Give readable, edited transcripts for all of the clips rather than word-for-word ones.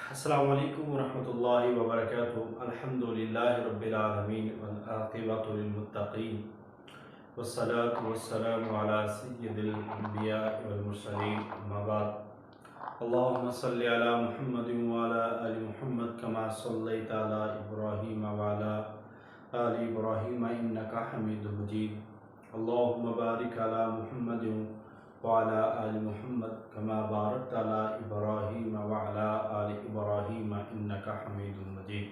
अस्सलामु अलैकुम वरहमतुल्लाहि वबरकातुहू। अल्हम्दुलिल्लाहि रब्बिल आलमीन वल आक़िबतु लिल मुत्तक़ीन वस्सलातु वस्सलामु अला सय्यिदिल अंबिया वल मुरसलीन अम्मा बाद। अल्लाहुम्मा सल्लि अला मुहम्मदिन व अला आलि मुहम्मद कमा सल्लैता अला इब्राहीम व अला आलि इब्राहीम इन्नका हमीदुम मजीद। अल्लाहुम्मा बारिक अला मुहम्मदिन वाला आलि मुहम्मद कमा बारकता अला इब्राहीम वाला आलि इब्राहीम इन्नका हमीदुम मजीद।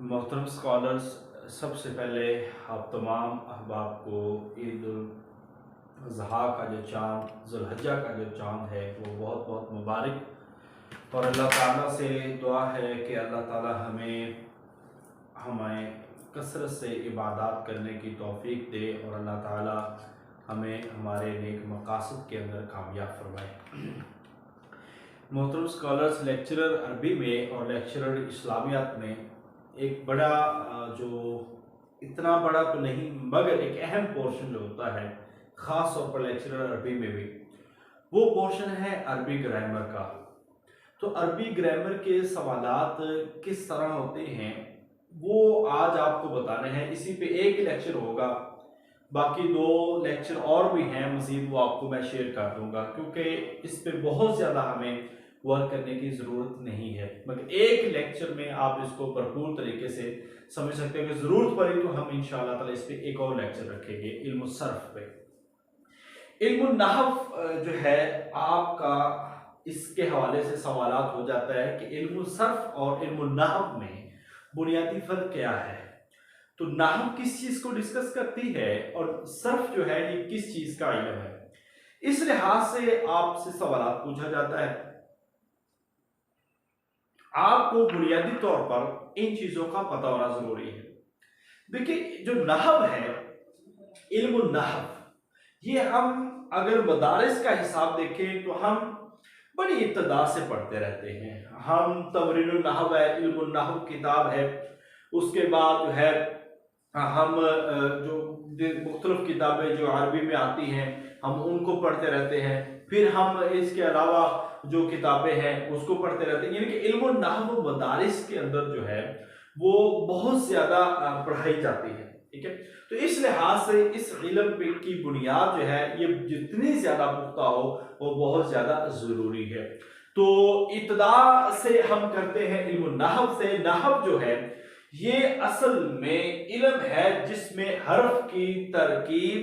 मोहतरम स्कॉलर्स, सबसे पहले आप तमाम अहबाब को ईद उल अज़हा का जो चाँद, ज़ुल्हिज्जा का जो चाँद है वो बहुत बहुत मुबारक। और अल्लाह ताला से दुआ है कि अल्लाह ताला हमें कसरत से इबादत करने की तौफीक दे और अल्लाह ताला हमें हमारे नेक मकासद के अंदर कामयाब फरमाए। मोहतरम स्कॉलर्स, लेक्चरर अरबी में और लेक्चरर इस्लामियात में एक बड़ा जो इतना बड़ा तो नहीं मगर एक अहम पोर्शन जो होता है, ख़ास तौर पर लेक्चरर अरबी में भी, वो पोर्शन है अरबी ग्रामर का। तो अरबी ग्रामर के सवालात किस तरह होते हैं वो आज आपको बताने हैं। इसी पे एक लेक्चर होगा, बाकी दो लेक्चर और भी हैं मज़ीद, वो आपको मैं शेयर कर दूंगा क्योंकि इस पे बहुत ज़्यादा हमें वर्क करने की ज़रूरत नहीं है। मगर एक लेक्चर में आप इसको भरपूर तरीके से समझ सकते हैं कि ज़रूरत पड़ी तो हम इंशाअल्लाह ताला इस पे एक और लेक्चर रखेंगे इल्म सर्फ पे। इल्म नहव जो है आपका, इसके हवाले से सवालात हो जाता है कि इल्म सर्फ और इल्म नहव में बुनियादी फ़र्क क्या है। तो नाहव किस चीज को डिस्कस करती है और सर्फ जो है ये किस चीज का इल्म है, इस लिहाज से आपसे सवाल पूछा जाता है। आपको बुनियादी तौर पर इन चीजों का पता होना जरूरी है। देखिए, जो नहव है, इल्म नहव, ये हम अगर मदारिस का हिसाब देखें तो हम बड़ी इब्तदा से पढ़ते रहते हैं। हम तमरीनुन नहव है, इल्मुन नहव किताब है, उसके बाद जो है हम जो मुख्तलिफ किताबें जो अरबी में आती हैं हम उनको पढ़ते रहते हैं। फिर हम इसके अलावा जो किताबें हैं उसको पढ़ते रहते हैं। यानी कि इल्म नहव मदारिस के अंदर जो है वो बहुत ज़्यादा पढ़ाई जाती है। ठीक है, तो इस लिहाज से इस इल्म की बुनियाद जो है ये जितनी ज़्यादा पुख्ता हो वो बहुत ज़्यादा ज़रूरी है। तो इब्तिदा से हम करते हैं इल्म नहव से। नहव जो है ये असल में इल्म है जिसमें हर्फ की तरकीब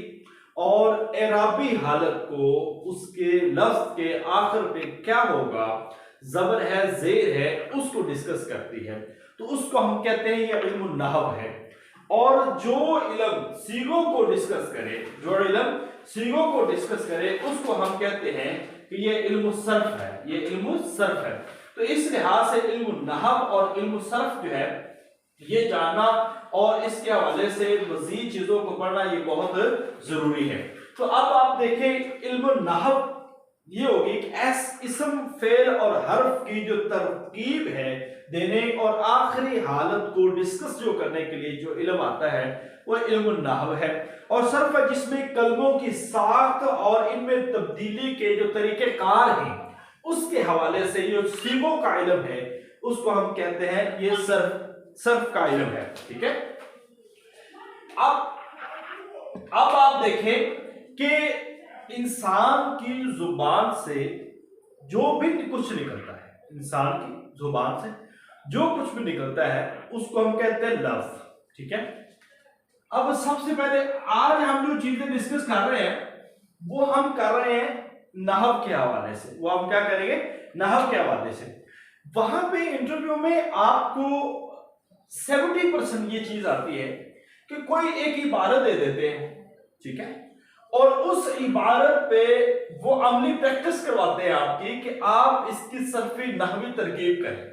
और एराबी हालत को, उसके लफ्ज के आखिर पे क्या होगा, जबर है, जेर है, उसको डिस्कस करती है। तो उसको हम कहते हैं ये इल्म नहव है। और जो इल्म सीगों को डिस्कस करे, उसको हम कहते हैं कि ये इल्म सर्फ है, ये इल्म सर्फ है। तो इस लिहाज से इल्म नहव और इल्म सर्फ जो है ये जानना और इसके हवाले से मजीद चीजों को पढ़ना ये बहुत जरूरी है। तो अब आप देखें, इल्म नहव ये होगी कि इस्म, फेल और हर्फ की जो तरकीब है देने और आखिरी हालत को डिस्कस जो करने के लिए जो इल्म आता है वो इल्म नहव है। और सर्फ है जिसमें कलमों की साख्त और इनमें तब्दीली के जो तरीकेकार हैं उसके हवाले से जो सीगों का इल्म है उसको हम कहते हैं ये सर्फ का इल्म है। ठीक है, अब आप देखें कि इंसान की जुबान से जो भी कुछ निकलता है, इंसान की जुबान से जो कुछ भी निकलता है उसको हम कहते हैं लफ्ज। ठीक है, अब सबसे पहले आज हम जो चीजें डिस्कस कर रहे हैं वो हम कर रहे हैं नहव के हवाले से। वो हम क्या करेंगे, नहव के हवाले से। वहां पे इंटरव्यू में आपको 70% ये चीज आती है कि कोई एक इबारत दे देते हैं, ठीक है, और उस इबारत पे वो अमली प्रैक्टिस करवाते हैं आपकी कि आप इसकी सर्फी नहवी तरकीब करें।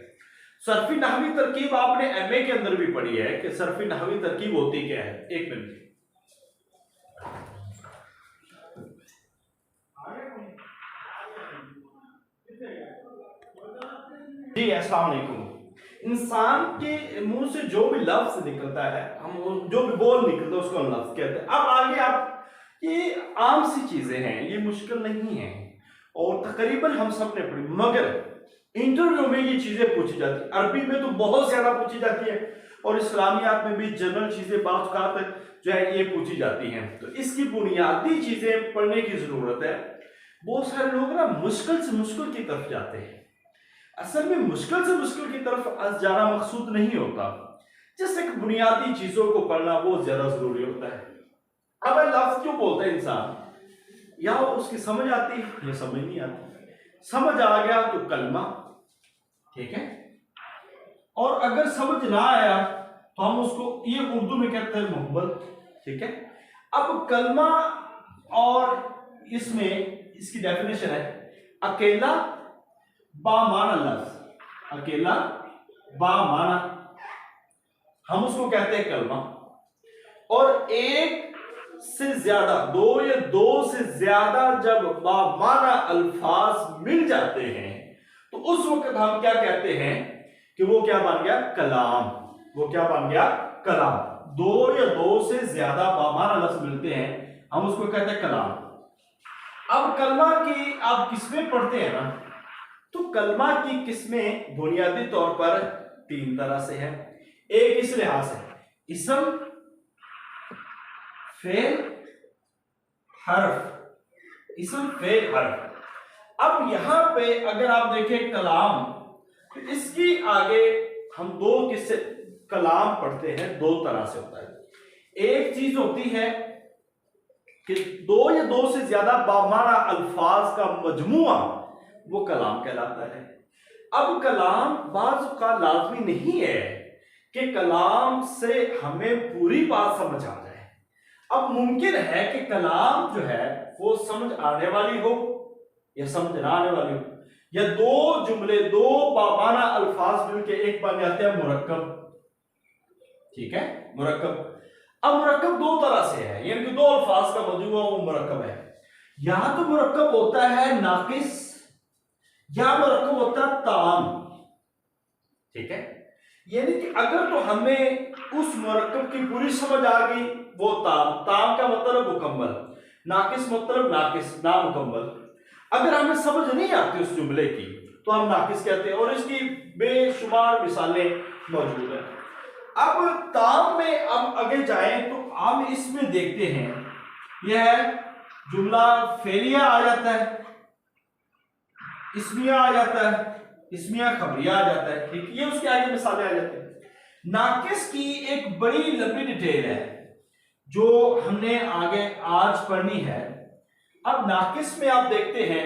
सर्फी नहवी तरकीब आपने एमए के अंदर भी पढ़ी है कि सर्फी नहवी तरकीब होती क्या है। एक मिनट जी, अस्सलाम वालेकुम। इंसान के मुंह से जो भी लफ्ज निकलता है, हम जो भी बोल निकलता है उसको हम लफ्ज कहते हैं। अब आगे आप, ये आम सी चीजें हैं, ये मुश्किल नहीं है और तकरीबन हम सब ने पढ़ी, मगर इंटरव्यू में ये चीजें पूछी जाती है, अरबी में तो बहुत ज्यादा पूछी जाती है और इस्लामियात में भी जनरल चीजें बात जो है ये पूछी जाती हैं। तो इसकी बुनियादी चीजें पढ़ने की जरूरत है। बहुत सारे लोग ना मुश्किल से मुश्किल की तरफ जाते हैं। असल में मुश्किल से मुश्किल की तरफ जाना मकसूद नहीं होता, जैसे कि बुनियादी चीजों को पढ़ना बहुत ज्यादा जरूरी होता है। अब लफ्ज क्यों बोलता है इंसान, या उसकी समझ आती है या समझ नहीं आती। समझ आ गया तो कलमा, ठीक है, और अगर समझ ना आया तो हम उसको ये उर्दू में कहते हैं मोहब्बत, ठीक है। अब कलमा और इसमें इसकी डेफिनेशन है अकेला बामाना लफ्ज, अकेला बामाना, हम उसको कहते हैं कलमा। और एक से ज्यादा, दो या दो से ज्यादा जब बामाना अल्फाज मिल जाते हैं तो उस वक्त हम क्या कहते हैं कि वो क्या बन गया, कलाम। वो क्या बन गया, कलाम। दो या दो से ज्यादा बामाना लफ्ज मिलते हैं, हम उसको कहते हैं कलाम। अब कलमा की आप किस्में पढ़ते हैं ना, तो कलमा की किस्में बुनियादी तौर पर तीन तरह से है। एक इस लिहाज से इसम, फेल, हर्फ, इसम, फेल, हर्फ। अब यहां पे अगर आप देखें कलाम, तो इसकी आगे हम दो किस्से कलाम पढ़ते हैं, दो तरह से होता है। एक चीज होती है कि दो या दो से ज्यादा बामाना अल्फाज का मजमुआ, वो कलाम कहलाता है। अब कलाम बाज़ का लाजमी नहीं है कि कलाम से हमें पूरी बात समझ आ जाए। अब मुमकिन है कि कलाम जो है वो समझ आने वाली हो या समझ ना आने वाली हो, या दो जुमले, दो बामाना अल्फाज मिलके एक बन जाते हैं मुरक्कब, ठीक है, मुरक्कब। अब मुरक्कब दो तरह से है, यानी कि दो अल्फाज का मजमूआ वो मुरक्कब है। या तो मुरक्कब होता है नाकिस, या मुरक्कब होता है ताम, ठीक है। यानी कि अगर तो हमें उस मुरक्कब की पूरी समझ आ गई, वो ताम, ताम का मतलब मुकम्मल, नाकिस मतलब नाकिस, ना मुकम्मल। अगर हमें समझ नहीं आती उस जुमले की तो हम नाकिस कहते हैं, और इसकी बेशुमार मिसालें मौजूद हैं। अब ताम में हम आगे जाएं तो हम इसमें देखते हैं यह जुमला फेलिया आ जाता है, इसमिया आ जाता है, इसमिया खबरिया आ जाता है, ठीक, ये उसके आगे मिसालें आ जाती हैं। नाकिस की एक बड़ी लंबी डिटेल है जो हमने आगे आज पढ़नी है। अब नाकिस में आप देखते हैं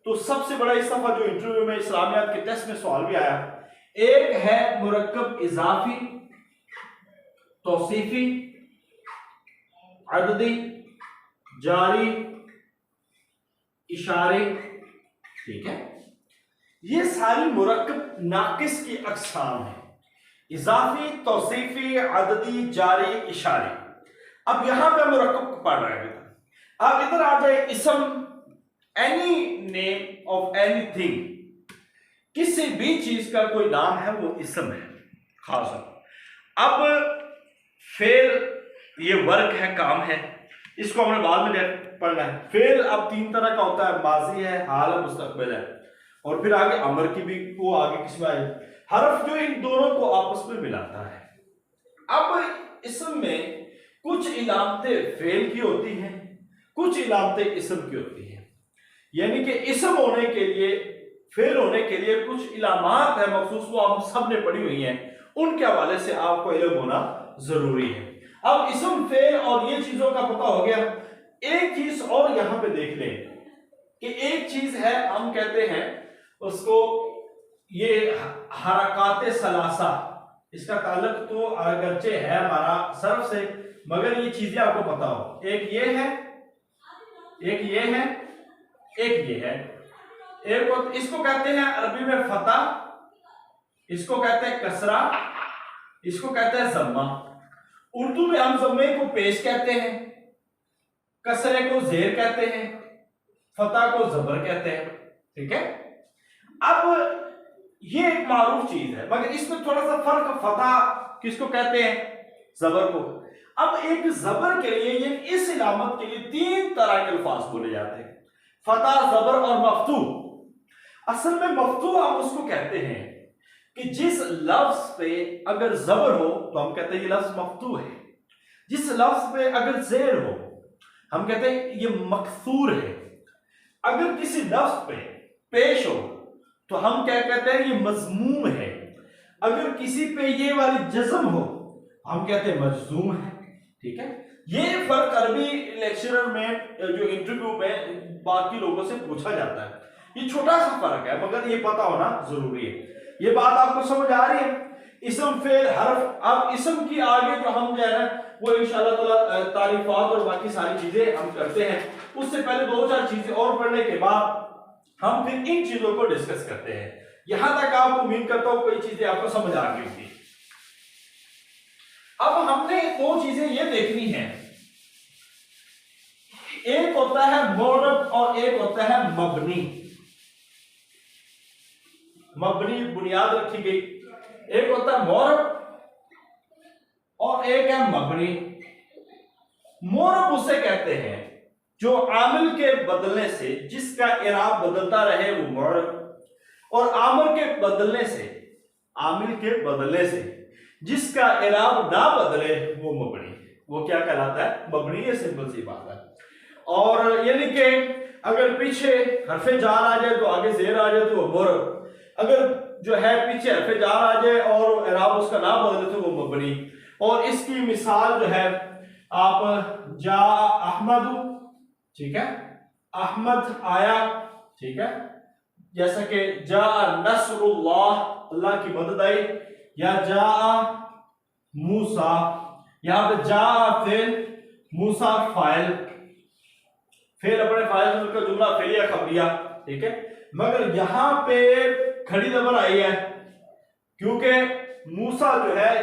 तो सबसे बड़ा इस दफा जो इंटरव्यू में इस्लामियात के टेस्ट में सवाल भी आया, एक है मुरक्कब इजाफी, तौसीफी, अददी, जारी, इशारे, ठीक है। ये सारी मुरक्कब नाकिस की अक़साम है, इजाफी, तौसीफी, अददी, जारी, इशारे। अब यहां पे मुरक्कब को पढ़ रहे हैं। अब इधर आ जाए इसम, एनी नेम ऑफ एनीथिंग, किसी भी चीज का कोई नाम है वो इसम है, खास। अब फेल, ये वर्क है, काम है, इसको हमने बाद में पढ़ना है। फेल अब तीन तरह का होता है, माजी है, हाल है, मुस्तकबिल है, और फिर आगे अमर की भी वो आगे किस्म है। हरफ जो इन दोनों को आपस में मिलाता है। अब इसम में कुछ इलामतें फेल की होती हैं, कुछ इलामतें इसम की होती हैं। यानी कि इसम होने के लिए, फेल होने के लिए कुछ इलामात है मखसूस, वो हम सब ने पढ़ी हुई हैं, उनके हवाले से आपको इल्म होना जरूरी है। अब इसम, फेल और ये चीजों का पता हो गया। एक चीज और यहां पे देख लें कि एक चीज है, हम कहते हैं उसको ये हरकात सलासा, इसका ताल्लुक तो अगरचे है हमारा सर्फ से, मगर ये चीजें आपको पता हो, एक ये है, एक ये है, एक ये है। एक इसको कहते हैं अरबी में फता, इसको कहते हैं कसरा, इसको कहते हैं जम्मा। उर्दू में हम जम्मे को पेश कहते हैं, कसरे को जेर कहते हैं, फता को जबर कहते हैं, ठीक है। अब ये एक मारूफ चीज है, मगर इसमें थोड़ा सा फर्क, फता किसको कहते हैं, जबर को। अब एक जबर के लिए, ये इस इलामत के लिए तीन तरह के अल्फाज बोले जाते हैं, फता, जबर और मफ्तू। असल में मफ्तू हम उसको कहते हैं कि जिस लफ्ज पे अगर जबर हो तो हम कहते हैं ये लफ्ज मफ्तू है, जिस लफ्ज पे अगर जेर हो हम कहते हैं ये मकसूर है, अगर किसी लफ्ज पे पेश हो तो हम क्या कहते हैं ये मजमूम है, अगर किसी पे ये वाली जज्म हो हम कहते हैं मजजूम है। ठीक है, ये फर्क अरबी लेक्चरर में जो इंटरव्यू में बाकी लोगों से पूछा जाता है, ये छोटा सा फर्क है मगर ये पता होना जरूरी है। ये बात आपको समझ आ रही है? इसम फेल हर्फ, अब इसम की आगे जो हम जो है ना वो इंशाल्लाह ताला तारीफात और बाकी सारी चीजें हम करते हैं, उससे पहले दो चार चीजें और पढ़ने के बाद हम फिर इन चीजों को डिस्कस करते हैं। यहां तक आप उम्मीद करता हूं कोई चीजें आपको समझ आ गई होगी। अब हमने दो चीजें ये देखनी है, एक होता है मोरब और एक होता है मबनी। मबनी बुनियाद रखी गई, एक होता है मोरब और एक है मबनी। मोरब उसे कहते हैं जो आमिल के बदलने से जिसका इराब बदलता रहे वो मोरब, और आमिल के बदलने से आमिल के बदलने से जिसका इराब ना बदले वो मबनी। वो क्या कहलाता है? मबनी। ये सिंपल सी बात है। और यानी कि अगर पीछे हरफे जार आ जाए तो आगे जेर आ जाए तो वो मोरब, अगर जो है पीछे हरफे जार आ जाए और इराब उसका ना बदले तो वो मबनी। और इसकी मिसाल जो है आप जा अहमद, ठीक है, अहमद आया, ठीक है, जैसा कि जा नसरुल्लाह, अल्लाह की मदद आई, या जा मूसा, यहां पे जा फेल, मूसा फाइल, फेल अपने फाइल से मिलकर जुमला फेलिया खबरिया, ठीक है। मगर यहां पे खड़ी जबर आई है क्योंकि मूसा जो है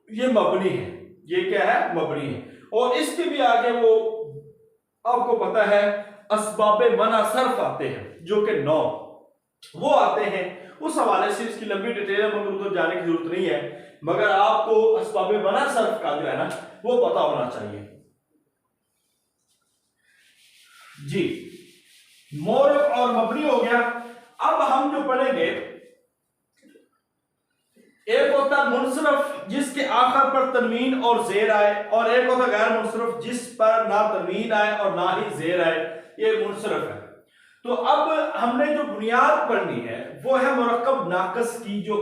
ये मबनी है, ये क्या है? मबनी है। और इसके भी आगे वो आपको पता है असबाबे मना सर्फ आते हैं जो कि 9 वो आते हैं, उस हवाले से इसकी लंबी डिटेल है मगर उधर जाने की जरूरत नहीं है, मगर आपको असबाबे मना सर्फ का जो है ना वो पता होना चाहिए जी। मोरब और मबनी हो गया। अब हम जो पढ़ेंगे, एक होता है मुनसरफ जिसके आखिर पर तनवीन और जेर आए, और एक होता गैर मुनसरफ जिस पर ना तनवीन आए और ना ही जेर आए, ये मुनसरफ है। तो अब हमने जो बुनियाद पढ़नी है वो है मुरक्कब नाकिस की, जो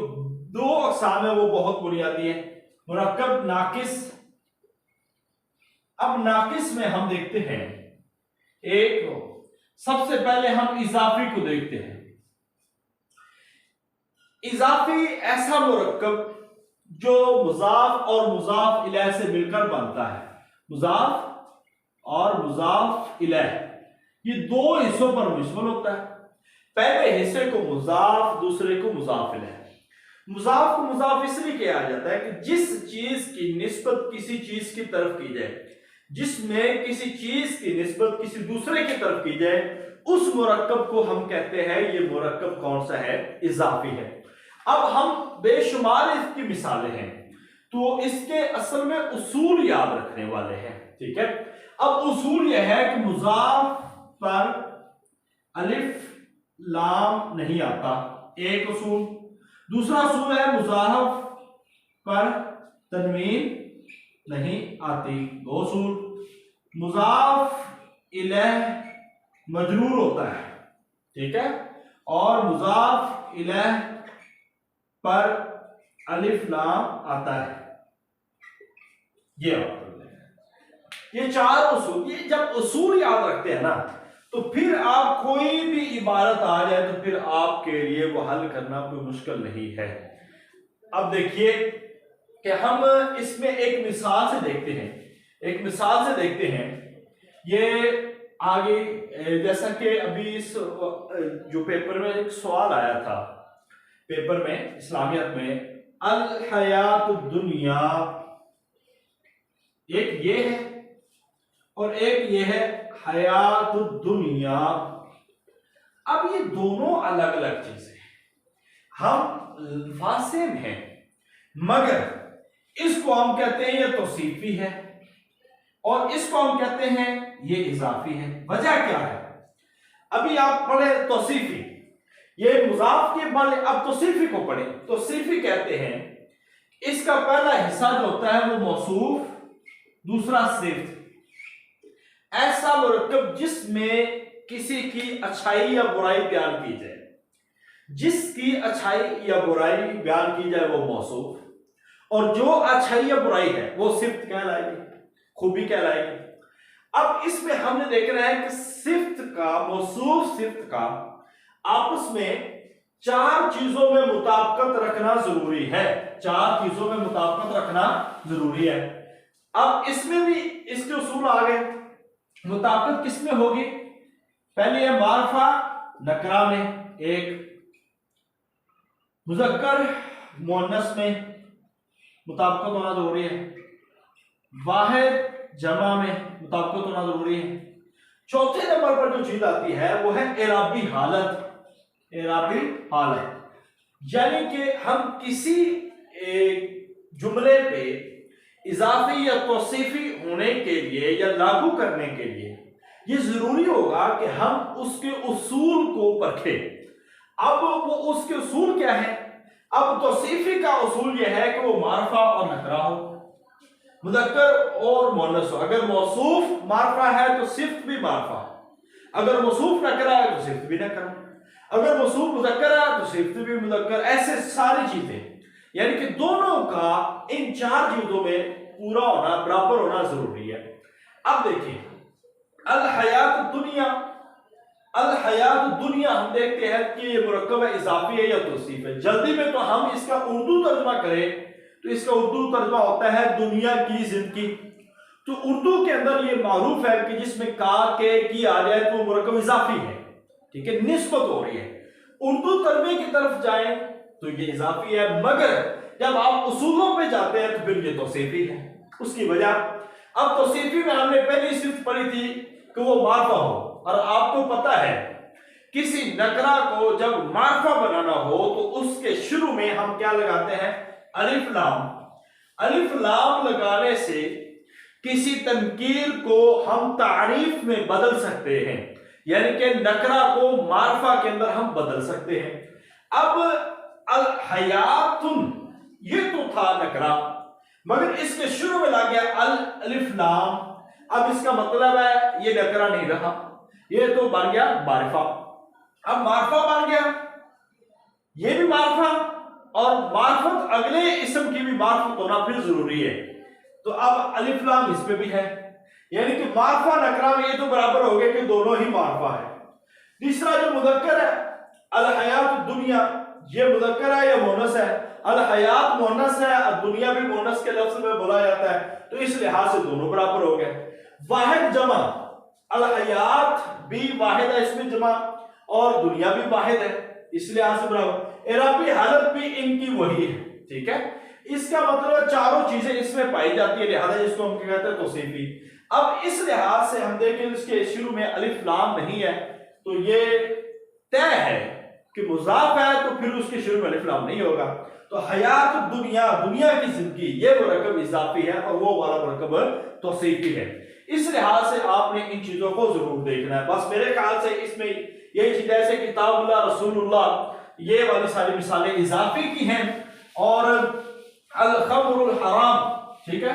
2 अक़साम है वो बहुत बुनियादी है। मुरक्कब नाकिस, अब नाकिस में हम देखते हैं, एक सबसे पहले हम इजाफी को देखते हैं। इजाफी ऐसा मुरक्कब जो मुजाफ और मुजाफ इलैह से मिलकर बनता है। मुजाफ और मुजाफ इलैह ये 2 हिस्सों पर मुश्तमिल होता है। पहले हिस्से को मुजाफ, दूसरे को मुजाफ इलैह। मुजाफ को मुजाफ इसलिए किया जाता है कि जिस चीज की निस्बत किसी चीज की तरफ की जाए, जिसमें किसी चीज की निस्बत किसी दूसरे की तरफ की जाए, उस मुरक्कब को हम कहते हैं ये मुरक्कब कौन सा है? इजाफी है। अब हम बेशुमार इसकी मिसालें हैं, तो इसके असल में उसूल याद रखने वाले हैं, ठीक है। अब उसूल यह है कि मुजाफ पर अलिफ लाम नहीं आता, एक उसूल। दूसरा उसूल है मुजाहफ पर तनवीन नहीं आती, 2 उसूल। मुजाफ इलैह मजरूर होता है, ठीक है, और मुजाफ इलैह पर अलिफ लाम आता है। ये 4 उसूल, ये जब उसूल याद रखते हैं ना तो फिर आप कोई भी इबारत आ जाए तो फिर आपके लिए वो हल करना कोई मुश्किल नहीं है। अब देखिए कि हम इसमें एक मिसाल से देखते हैं, एक मिसाल से देखते हैं। ये आगे जैसा कि अभी इस जो पेपर में एक सवाल आया था, पेपर में इस्लामियत में, अल हयात दुनिया, एक ये है और एक ये है हयात दुनिया। अब ये दोनों अलग अलग चीजें, हम फासिम हैं मगर इसको हम कहते हैं ये तौसीफी है और इसको हम कहते हैं ये इजाफी है। वजह क्या है? अभी आप पढ़े तौसीफी, ये मुजाफ के मान अब तौसीफी को पढ़े। तौसीफी कहते हैं इसका पहला हिस्सा जो होता है वो मौसूफ, दूसरा सिफ्त। ऐसा मुरक्कब जिसमें किसी की अच्छाई या बुराई बयान की जाए, जिसकी अच्छाई या बुराई बयान की जाए वो मौसूफ, और जो अच्छाई या बुराई है वो सिफ्त कहलाएगी, खूबी कहलाएगी। अब इसमें हमने देखना है कि सिफ्त का, मौसूफ सिफ्त का आपस में चार चीजों में मुताबिकत रखना जरूरी है। चार चीजों में मुताबिकत रखना जरूरी है। अब इसमें भी इसके उसूल आ गए। मुताबिकत किसमें होगी? पहले है मारफा नकरा में, एक मुज़क्कर मुअन्नस में मुताबिकत होना जरूरी है, वाहिद जमा में मुताबिकत होना जरूरी है। चौथे नंबर पर जो चीज आती है वो है एराबी हालत। एराबी हालत यानी कि हम किसी एक जुमले पे इजाफी या तौसीफी होने के लिए या लागू करने के लिए ये जरूरी होगा कि हम उसके उसूल को परखें। अब वो उसके उसूल क्या है? अब तौसीफी का उसूल यह है कि वो मारफा और नकरा हो, मुज़क्कर और मुअन्नस हो। अगर मौसूफ मारफा है तो सिफ्त भी मारफा, अगर मौसूफ नकरा है तो सिफ्त भी नकरा, अगर मौसूफ मुज़क्कर है तो सिफ्त भी मुज़क्कर। ऐसे सारी चीजें यानी कि दोनों का इन चार चीजों में पूरा होना, बराबर होना जरूरी है। अब देखिए अल हयात दुनिया, अल हयात दुनिया हम देखते हैं कि ये मुरक्कब है, इजाफी है या तौसीफ है। जल्दी में तो हम इसका उर्दू तर्जुमा करें तो इसका उर्दू तर्जुमा होता है दुनिया की जिंदगी। तो उर्दू के अंदर ये मारूफ है कि जिसमें का के की आ जाए तो मुरक्कब इजाफी है, ठीक है, निस्बत हो रही है। उर्दू तर्जुमे की तरफ जाएं तो ये इजाफी है, मगर जब आप उसूलों पे जाते हैं तो फिर ये तौसीफी है। उसकी वजह, अब तौसीफी में हमने पहली सिर्फ पढ़ी थी कि वो मारफा हो, और आपको पता है किसी नकरा को जब मारफा बनाना हो तो उसके शुरू में हम क्या लगाते हैं? अलिफ लाम। अलिफ लाम लगाने से किसी तनकीर को हम तारीफ में बदल सकते हैं, यानी कि नकरा को मारफा के अंदर हम बदल सकते हैं। अब अल हयातुन ये तो था नकरा, मगर इसके शुरू में लग गया अल अलिफ लाम। अब इसका मतलब है ये नकरा नहीं रहा, ये तो बन गया मारिफा। अब मारिफा बन गया, ये भी मारिफा, और मार्फत अगले इस्म की भी मार्फत होना फिर जरूरी है। तो अब अलिफ लाम इस पे भी है, यानी कि मारफा नकरा में ये तो बराबर हो गया कि दोनों ही मारफा है। तीसरा जो मुज़क्कर है अल हयात दुनिया, ये मुज़क्कर है या मुअन्नस है? अल हयात मुअन्नस है, और दुनिया भी मुअन्नस के लफ्ज में बोला जाता है, तो इस लिहाज से दोनों बराबर हो गए। वाहिद जमा, अल हयात भी वाहिद है इसमें जमा, और दुनिया भी वाहिद है, इस लिहाज से बराबर। इराबी हालत भी इनकी वही है, ठीक है। इसका मतलब चारों चीजें इसमें पाई जाती है, लिहाजा इसको हम क्या कहते हैं? तौसीफी। अब इस लिहाज से हम देखें इसके शुरू में अलिफ लाम नहीं है तो ये तय है कि मुजाफ है, तो फिर उसके शुरू में अलिफ लाम नहीं होगा। तो हयात दुनिया, दुनिया की जिंदगी, ये मुरक्कब इजाफी है और वो वाला मुरक्कब तौसीफी है। इस लिहाज से आपने इन चीजों को जरूर देखना है। बस मेरे ख्याल से इसमें यही चीज ऐसे किताबुल्लाह रसूलुल्लाह, ये वाली सारी मिसालें इजाफी की हैं, और अल खमरुल हराम, ठीक है,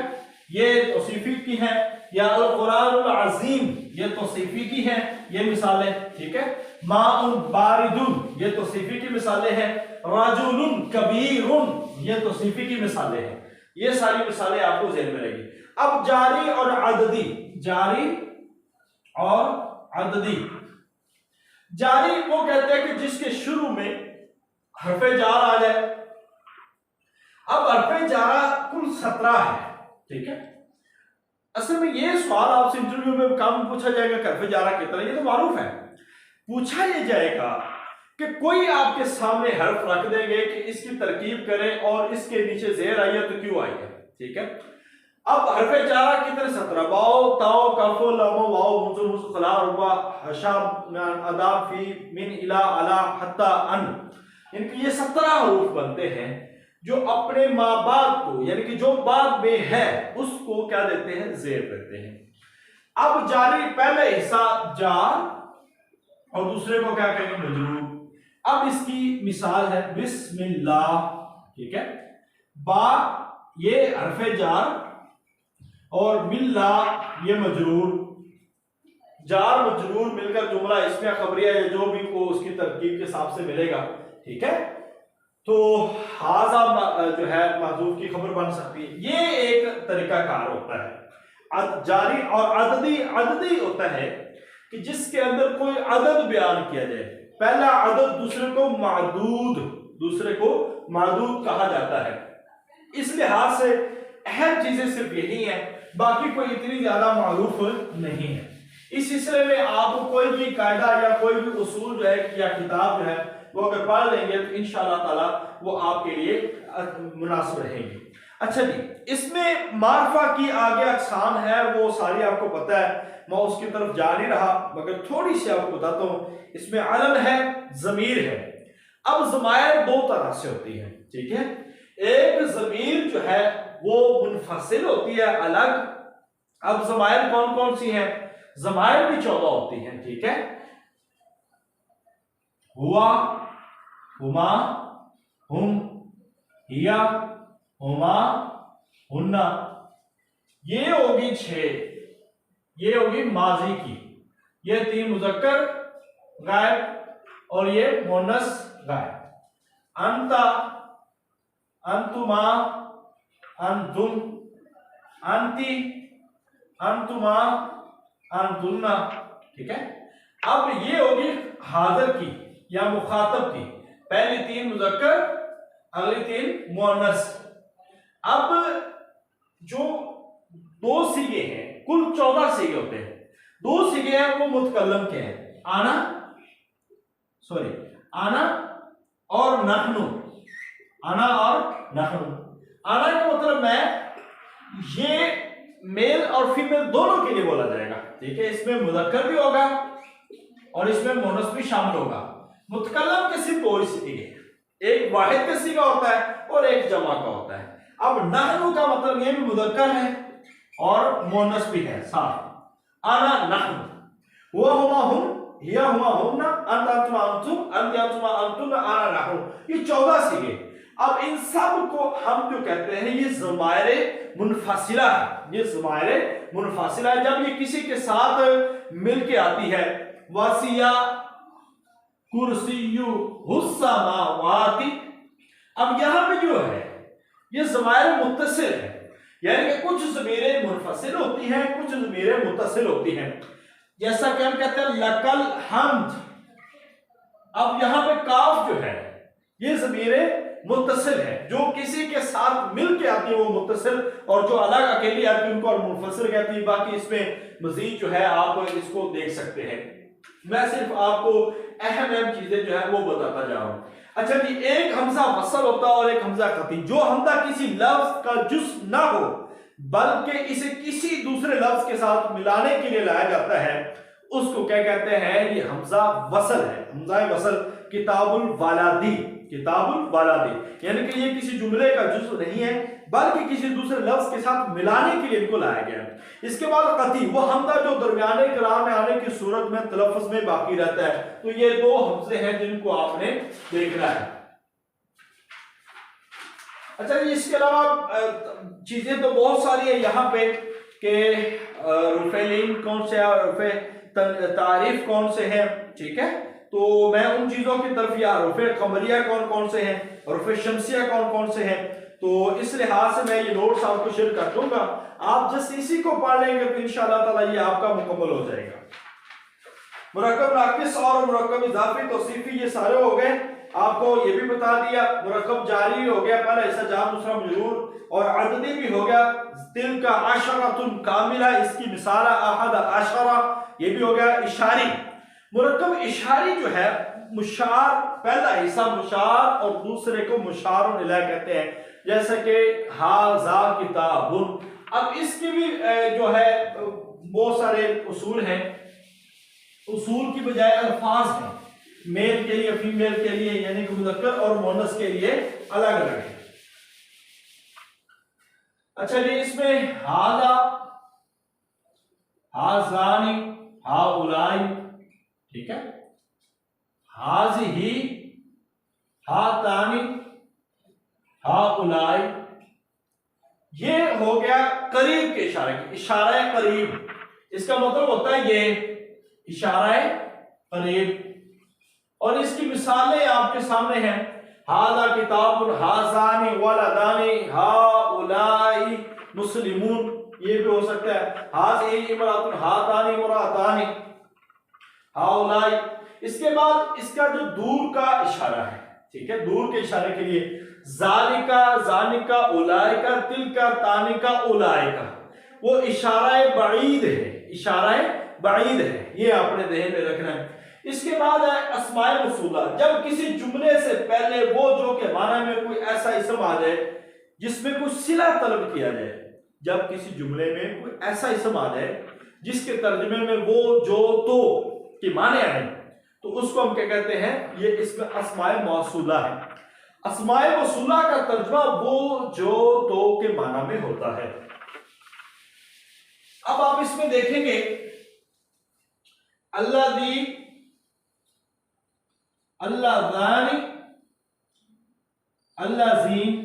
ये तौसीफी की हैं, या अल कुरानुल अजीम ये तौसीफी की हैं, ये मिसालें, ठीक है। माउन बारिदुन ये तौसीफी की मिसालें हैं, राजुलुन कबीरुन ये तौसीफी की मिसालें हैं। ये सारी मिसालें आपको ज़हन में रहेगी। अब जारी और अददी, जारी और अददी, जारी वो कहते हैं कि जिसके शुरू में हरफे जार आ जाए। अब हरफे जारा कुल 17 है, ठीक है। असल में ये सवाल आपसे इंटरव्यू में काम पूछा जाएगा कि हरफे जारा कितना, ये तो मारूफ है। पूछा ये जाएगा कि कोई आपके सामने हर्फ रख देंगे कि इसकी तरकीब करें और इसके नीचे जेर आई है तो क्यों आई है, ठीक है। अब हरफे जारा कितने? 17। वाओ ताओ कफ लम वाओ मुजुर मुसला रुबा हशाम अदा फी मिन इला अला हत्ता अन, इनके ये 17 हरूफ बनते हैं जो अपने माँ बाप को, यानी कि जो बाप में है उसको क्या देते हैं? जेर देते हैं। अब जारी पहले हिस्सा जार और दूसरे को क्या कहेंगे? मजरूर। अब इसकी मिसाल है बिस्मिल्लाह, ठीक है। बा ये हरफे जार और मिल्ला ये मजरूर, जार मजरूर मिलकर जुमला इसमें खबरिया या जो भी को उसकी तरकीब के हिसाब से मिलेगा, ठीक है। तो हाजा जो है माजूफ की खबर बन सकती है। ये एक तरीका कार होता है। जारी और अददी होता है कि जिसके अंदर कोई अदद बयान किया जाए। पहला अदद दूसरे को मादूद कहा जाता है। इस लिहाज से अहम चीजें सिर्फ यही है, बाकी कोई इतनी ज्यादा मारूफ नहीं है। इस सिलसिले में आप कोई भी कायदा या कोई भी उसूल जो है या किताब जो है वो अगर पढ़ लेंगे तो इंशाअल्लाह ताला वो आपके लिए मुनासिब रहेंगे। अच्छा जी, इसमें मारफा की आगे अकसाम है वो सारी आपको पता है, मैं उसकी तरफ जा नहीं रहा, मगर थोड़ी सी आपको बताता हूँ। इसमें अलम है, जमीर है। अब ज़मायर दो तरह से होती है, ठीक है। एक जमीर जो है वो मुनफसिल होती है, अलग। अब ज़मायर कौन कौन सी हैं? ज़मायर भी 14 होती हैं, ठीक है। हुआ, हुमा, हुम, हिया, हुमा, हुन्ना, ये होगी 6। ये होगी माजी की, ये 3 मुज़क्कर गायब और ये मुन्नस गायब। अंता, अंतुमा, अंतुम, अंती, अंतुमा, अंतुन्ना, ठीक है। अब ये होगी हाजिर की या मुखातब की, पहली 3 मुज़क्कर, अगली 3 मुअन्नस। अब जो 2 सीगे हैं, कुल 14 सीगे होते हैं। 2 सीगे हैं वो मुतकल्लम के हैं, आना और नहनु। आना और नहनु, आना का मतलब मैं, ये मेल और फीमेल दोनों के लिए बोला जाएगा, ठीक है। इसमें मुज़क्कर भी होगा और इसमें मुअन्नस भी शामिल होगा। मुतकल्लम के सिर्फ 2 सीगे हैं, एक वाहिद का सीगा होता है और एक जमा का होता है। अब नहनु का मतलब ये भी मुज़क्कर है और मुअन्नस भी है साथ। आना नहनु, हुआ हुमा हुम, हिया हुमा हुम्ना, अंत अंतुमा अंतुम, अंति अंतुमा अंतुम, आना नहनु, ये 14 सीगे। अब इन सब को हम जो कहते हैं ये ज़मायरे मुनफसिला है। ये ज़मायरे मुनफसिला है जब ये किसी के साथ मिल के आती है। वसिया कुर्सियु हुस्समावाति। अब यहां पे जो है ये ज़मायर मुत्तसिल है, यानी कि कुछ ज़मीरें मुनफसिल होती हैं, कुछ ज़मीरें मुत्तसिल होती हैं। जैसा कि हम कहते हैं लकल हम्द। अब यहां पे काफ जो है ये ज़मीरें मुत्तसिल है, जो किसी के साथ मिल के आती है वो मुत्तसिल, और जो अलग अकेली आती है उनको और मुनफसिल कहती है। बाकी इसमें मजीद जो है आप इसको देख सकते हैं। मैं सिर्फ आपको अहम चीजें जो है वो बताता जा रहा हूं। अच्छा जी, एक हमजा वसल होता है और एक हमजा खती। जो हमजा किसी लफ्ज का जुज़ ना हो बल्कि इसे किसी दूसरे लफ्ज के साथ मिलाने के लिए लाया जाता है, उसको क्या कहते हैं? ये हमजा वसल है, हमजा वसल। किताबुल वालादी, किताबुल वालादी, यानी कि ये किसी जुमले का जुज़ नहीं है बल्कि किसी दूसरे लफ्ज के साथ मिलाने के लिए इनको लाया गया है। इसके बाद कती, वो हमजा जो दरमियाने कलाम में आने की सूरत में तलफ़्फ़ुज़ में बाकी रहता है। तो ये 2 हमजे हैं जिनको आपने देखना है। अच्छा जी, इसके अलावा चीजें तो बहुत सारी है यहाँ पे कि रुफ़ेलीन कौन से है, रुफ़े तारीफ कौन से हैं, ठीक है। तो मैं उन चीजों की तरफ, या रुफ़े कमरिया कौन कौन से हैं, रुफ़े शमसिया कौन कौन से हैं, तो इस लिहाज से मैं ये नोट्स आपको शेयर कर दूंगा। आप जस्ट इसी को पढ़ लेंगे तो इंशाअल्लाह ताला ये आपका मुकम्मल हो जाएगा। मुरक्कब नाकिस और मुरक्कब इजाफी तौसीफी ये सारे हो गए। आपको ये भी बता दिया, मुरक्कब जारी हो गया, पहला हिस्सा जार दूसरा मजरूर, और अददी भी हो गया। तिल का आशरातुन कामिला, इसकी मिसाल अहद आशरा, ये भी हो गया। इशारी, मुरक्कब इशारी जो है, मुशार, पहला हिस्सा मुशार और दूसरे को मुशारुन इलैह कहते हैं, जैसे कि हाज़ा किताबुन। अब इसकी भी जो है बहुत सारे उसूल हैं, उसूल की बजाय अल्फाज हैं, मेल के लिए फीमेल के लिए, यानी कि मुज़क्कर और मुअन्नस के लिए अलग अलग है। अच्छा जी, इसमें हाजा, हाजानी, हाउलाई, ठीक है, हाज़िही, हातानी, हाउलाई, ये हो गया करीब के इशारे की, इशारा करीब। इसका मतलब होता है ये इशारा करीब। और इसकी मिसालें आपके सामने हैं। हादा किताबुन, हाजानी वलदानी, हाउलाई मुस्लिमून, ये भी हो सकता है। हाज़ी इमरातुन, हातानी इमरातानी, हाउलाई। इसके बाद इसका जो दूर का इशारा है, ठीक है, दूर के इशारे के लिए जालिका, जानिका, उलाइका, तिलका, तानिका, उलाइका, वो इशारा बईद है, इशारा बईद है, ये आपने ध्यान में रखना है। इसके बाद है अस्माए मौसूला, जब किसी जुमले से पहले वो जो के माना में कोई ऐसा इसम आ जाए जिसमें कुछ सिला तलब किया जाए। जब किसी जुमले में कोई ऐसा इसम आ जाए जिसके तर्जुमे में वो जो तो के माने आए, तो उसको हम क्या कहते हैं, ये इसमें अस्माए मौसूला है। अस्माए मौसूला का तर्जुमा वो जो तो के माना में होता है। अब आप इसमें देखेंगे अल्लादी, अल्लाज़ानी, अल्लाज़ीन,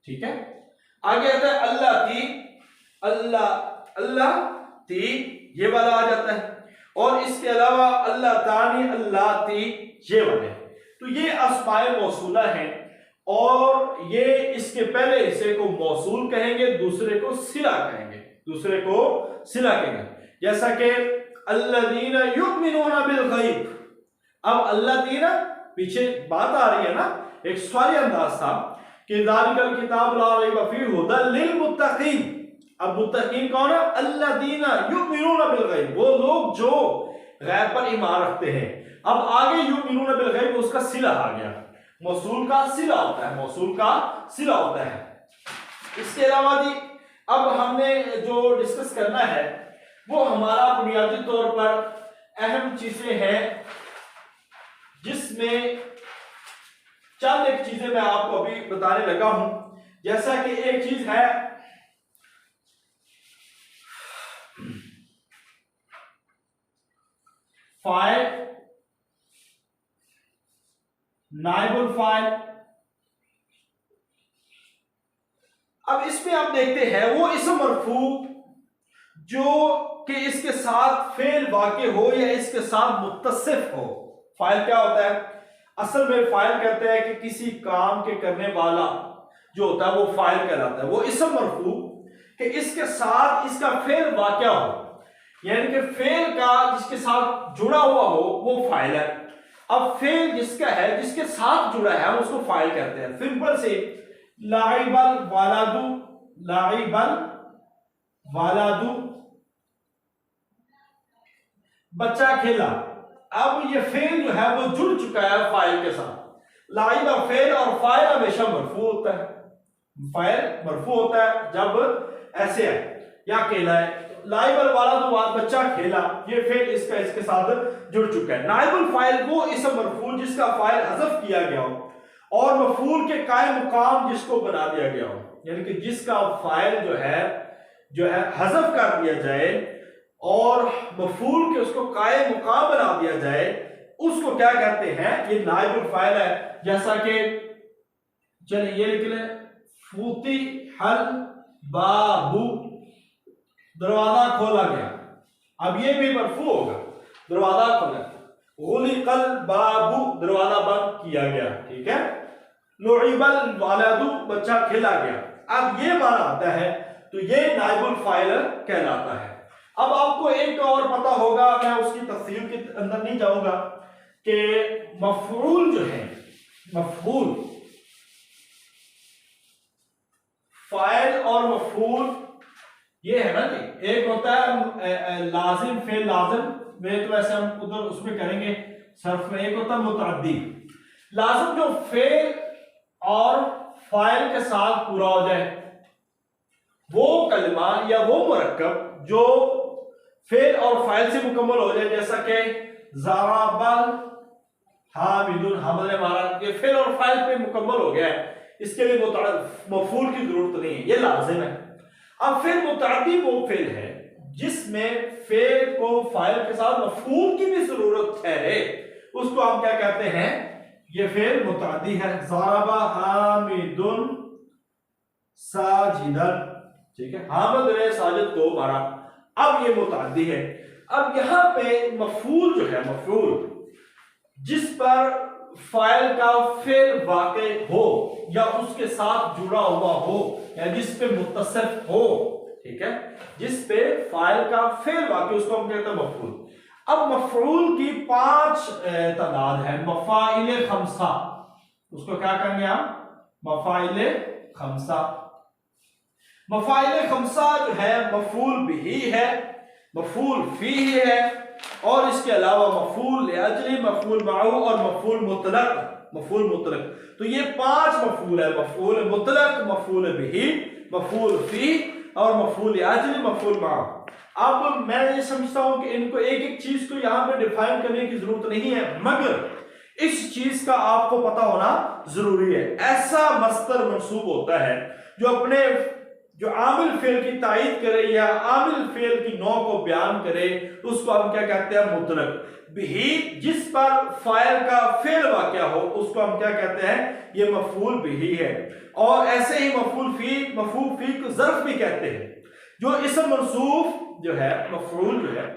ठीक है। आगे आता है अल्लाती, अल्लाह, अल्लाह ती, ये वाला आ जाता है। और इसके अलावा अल्लाह तानी, अल्लाह ती, ये वाले। तो ये अस्माए मौसूला है और ये इसके पहले हिस्से को मौसूल कहेंगे, दूसरे को सिला कहेंगे, दूसरे को सिला कहेंगे। जैसा कि अल्लज़ीना युमिनूना बिल गैब। अब अल्लज़ीना, पीछे बात आ रही है ना, एक सवाली अंदाज था कि ज़ालिकल किताब ला रैब फीह हुदल लिल मुत्तकीन। अब मुत्तकीन कौन है? अल्लज़ीना युमिनूना बिल गैब, वो लोग जो गैब पर ईमान रखते हैं। अब आगे युमिनूना बिल गैब, उसका सिला आ गया, मौसूल का सिला होता है, मौसूल का सिला होता है। इसके अलावा जी अब हमने जो डिस्कस करना है वो हमारा बुनियादी तौर पर अहम चीजें हैं, जिसमें चंद एक चीजें मैं आपको अभी बताने लगा हूं। जैसा कि एक चीज है फाइल, नाइबुल फाइल। अब इसमें आप देखते हैं वो इस्म मरफू जो कि इसके साथ फेल वाक़े हो या इसके साथ मुत्तसिफ हो। फाइल क्या होता है? असल में फाइल कहते हैं कि किसी काम के करने वाला जो होता है वो फाइल कहलाता है। वो इस्म मरफू कि इसके साथ इसका फेल वाक़या हो, यानी कि फेल का जिसके साथ जुड़ा हुआ हो वो फाइल है। अब फेल जिसका है, जिसके साथ जुड़ा है, हम उसको फाइल कहते हैं। सिंपल से लाइबल वालादू, लाइबल वालादू, बच्चा खेला। अब ये फेल जो है वो जुड़ चुका है फाइल के साथ। लाइबा फेल और फाइल हमेशा मरफू होता है, फाइल मरफू होता है जब ऐसे है या खेला है। लाइबल वाला तो बच्चा खेला, ये फेल इसका इसके साथ जुड़ चुका है। नाइबुल फाइल वो इस्म मरफूल जिसका फाइल हज़फ किया गया हो और मफूल के कायम मुकाम जिसको बना दिया गया हो, यानी कि जिसका फाइल जो है हज़फ कर दिया जाए और मफूल के उसको कायम मुकाम बना दिया जाए, उसको क्या कहते हैं? ये नाइबुल फाइल है। जैसा कि चलिए ये लिख लें, फूती हल बाबू, दरवाजा खोला गया। अब ये भी मरफू होगा, दरवाजा खोला। गुलिकल बाबू, दरवाजा बंद किया गया, ठीक है। लुइबल वालदू, बच्चा खेला गया। अब ये माना आता है तो ये नाइबुल फाइल कहलाता है। अब आपको एक और पता होगा, मैं उसकी तफसील के अंदर नहीं जाऊंगा, कि मफऊल जो है, मफऊल, फाइल और मफऊल ये है ना जी। एक होता है लाजिम, फेल लाजिम में, तो वैसे हम उधर उसमें करेंगे सर्फ में। एक होता है मुतअद्दी। लाजिम जो फेल और फाइल के साथ पूरा हो जाए, वो कलमा या वो मुरक्कब जो फेल और फाइल से मुकम्मल हो जाए, जैसा कि ज़राबल हामिदुन, हमल ने मारा, ये फेल और फाइल पे मुकम्मल हो गया है, इसके लिए मफूल की जरूरत नहीं है, ये लाजिम है। अब फिर मुतअद्दी वो फेल है जिसमें फेल को फाइल के साथ मफूल की भी जरूरत ठहरे, उसको हम क्या कहते हैं? ये फेल मुतादी है। ज़रबा हामिदुन साजिदन, ठीक है, हामिद ने साजिद को मारा। अब ये मुतादी है। अब यहाँ पे मफूल जो है, मफूल जिस पर फाइल का फेल वाक़े हो या उसके साथ जुड़ा हुआ हो या जिस पे मुत्तसिफ हो, ठीक है, जिस पे फाइल का फेल वाक़े, उसको हम कहते हैं मफूल। अब मफूल की 5 तादाद है। मफाइल खमसा, उसको क्या कहेंगे आप? मफाइल खमसा। मफाइल खमसा जो है मफूल बिही है, मफूल फीही है, और इसके अलावा मफूल अजली, मफूल माऊ और मफूल मुतलक। मफूल मुतलक, तो ये 5 मफूल है। मफूल मुतलक, मफूल बिही, मफूल फी और मफूल अजली, मफूल माऊ। अब मैं ये समझता हूं कि इनको एक एक चीज को यहां पे डिफाइन करने की जरूरत नहीं है, मगर इस चीज का आपको पता होना जरूरी है। ऐसा मस्तर मंसूब होता है जो आमिल फेल की तायीद करे या आमिल फेल की नौ को बयान करे, उसको हम क्या कहते हैं? मुतलक। बिही, जिस पर फाइल का फेल वाक़या हो, उसको हम क्या कहते हैं? ये मफूल बिही है। और ऐसे ही मफूल फी को ज़र्फ भी कहते हैं। जो इसम मंसूब जो है, मफूल जो है,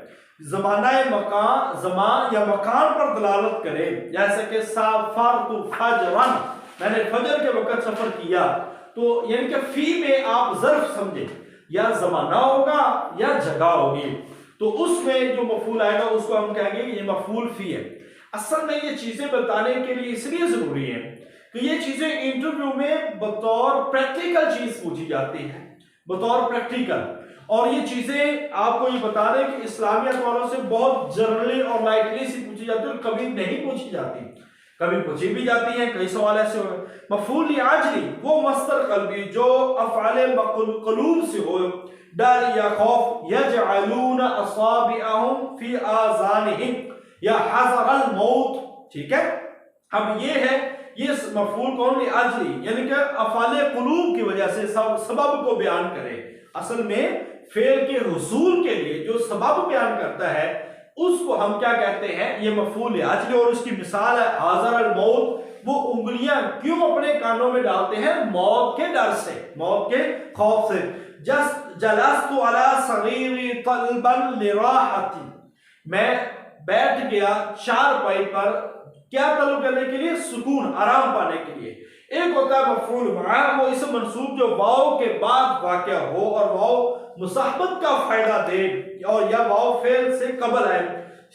ज़माना मकान, ज़मान या मकान पर दलालत करे, जैसे कि साफरतु फजरन, मैंने फजर के वक्त सफर किया, तो यानी कि फी में आप ज़र्फ समझे, या ज़माना होगा या जगह होगी, तो उसमें जो मफूल आएगा उसको हम कहेंगे ये मफूल फी है। असल में ये चीजें बताने के लिए इसलिए जरूरी है कि ये चीजें इंटरव्यू में बतौर प्रैक्टिकल चीज पूछी जाती है, बतौर प्रैक्टिकल। और ये चीजें आपको ये बता दें कि इस्लामियत वालों से बहुत जनरली और लाइटली सी पूछी जाती है और कभी नहीं पूछी जाती, कभी पूछी भी जाती है। कई सवाल ऐसे हो। मफूल आजली वो मस्तर कल्बी जो अफ़आले क़लूब से हो, डर या खौफ, यजअलून असाबिअहुम फी आज़ानिहिम या हज़रल मौत, ठीक है। अब ये है, ये मफूल कौन? आजली, यानी कि अफ़आले क़लूब की वजह से सबब को बयान करे। असल में फेल के हुसूल के लिए जो सबब बयान करता है उसको हम क्या कहते हैं? ये मफूल आजली। और उसकी मिसाल है हाज़र अल मौत। वो उंगलियां क्यों अपने कानों में डालते हैं? मौत के डर से, मौत के खौफ से। जलस्तु अला सगीरी तलबन लिराहती, मैं बैठ गया चारपाई पर, क्या तलब करने के लिए? सुकून, आराम पाने के लिए। एक होता है मफूल मा, वो इस मंसूब जो वाव के बाद वाक़या हो और वाव मुसाहबत का फायदा दे, और या वाव फेल से कबल है।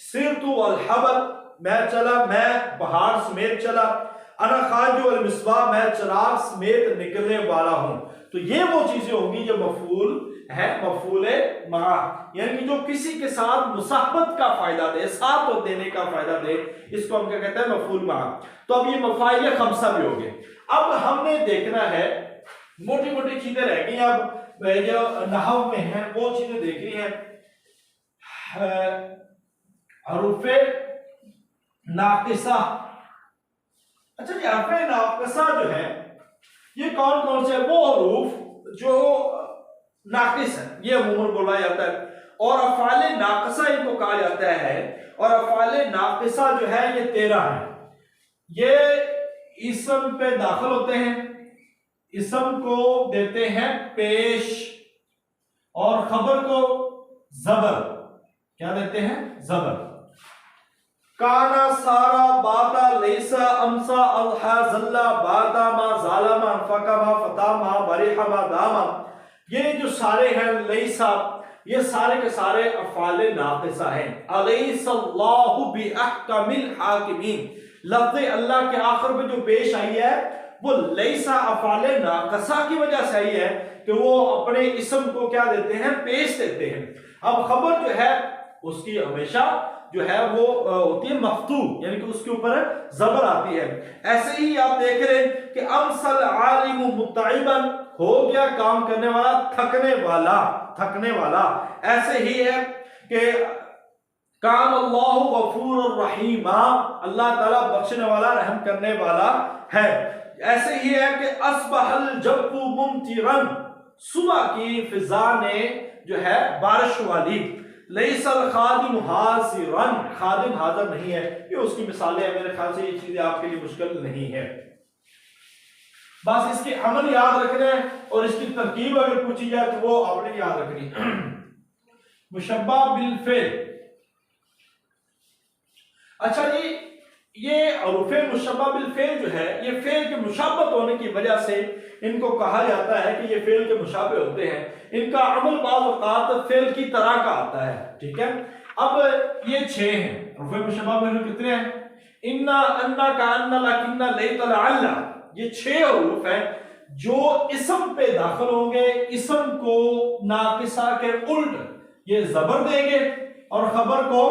सिरतु अल हबल, मैं चला, मैं बहार समेत चला। अना खाजु अल मिसबाह, मैं चिराग समेत निकलने वाला हूं। तो ये वो चीजें होंगी जो मफूल है, मफूल मा, यानी कि जो किसी के साथ मुसाहबत का फायदा दे, साथ तो देने का फायदा दे, इसको हम क्या कहते हैं? मफूल मा। तो अब ये मफाइल खमसा भी हो गए। अब हमने देखना है, मोटी मोटी चीजें रह गई, अब जो नहव में है वो चीजें देखनी है। हरूफे नाकिसा, अच्छा जी, हरूफे नाकिसा जो है ये कौन कौन से? वो हरूफ जो नाकिस है, ये अमूमन बोला जाता है। और अफ़ाले नाकिसा इनको कहा जाता है। और अफ़ाले नाकिसा जो है ये 13 है। ये इसम पे दाखिल होते हैं, इसम को देते हैं पेश, और खबर को जबर, क्या देते हैं? जबर। काना, सारा, बाता, लैसा, अमसा, अल्हा, जल्ला, बाता, मा, जालमा, फकामा, फतामा, बरिहमा, दामा, ये जो सारे हैं लैसा, ये सारे के सारे अफ़ाले नाक़िसा हैं। अलैहिस्सलाहु बिअहकमिल हाकिमीन, लफ्ज़ अल्लाह के आखिर में जो पेश आई है वो लैसा अफ़ाले नाक़िसा की वजह से आई है कि वो अपने इसम को क्या देते हैं? पेश देते हैं। अब खबर जो है उसकी हमेशा जो है वो होती है मफ्तू, यानी कि उसके ऊपर जबर आती है। ऐसे ही आप देख रहे हैं कि अमसल आलिमु मुत्ताइबन, हो गया काम करने वाला, थकने वाला, थकने वाला। ऐसे ही है कि कान अल्लाहु गफूरुर रहीमा, अल्लाह ताला बख्शने वाला, रहम करने वाला है। ऐसे ही है कि अस्बहल जब्बु मुमतिरन, सुबह की फिजा ने जो है बारिश वाली। लैसल खादिम हाजिरन, खादिम हाजिर नहीं है, ये उसकी मिसालें हैं। मेरे ख्याल से ये चीजें आपके लिए मुश्किल नहीं है, बस इसके अमल याद रखना है और इसकी तरकीब अगर पूछी जाए तो वो आपने याद रखनी है। मुशब्बा बिल फेल, अच्छा जी, ये उर्फ़े मुशब्बा बिल फेल जो है, ये फेल के मुशाबत होने की वजह से इनको कहा जाता है कि ये फेल के मुशाबे होते हैं। इनका अमल बाज़ औक़ात फेल की तरह का आता है, ठीक है। अब ये 6 हैं उर्फ़े मुशब्बा बिल, कितने हैं? इन्ना, अन्ना, का, अन्ना, लकिन्ना, लैता, लअल्ला, ये 6 हुरूफ हैं जो इसम पे दाखिल होंगे। इसम को नाकिसा के उल्ट ये जबर देंगे और खबर को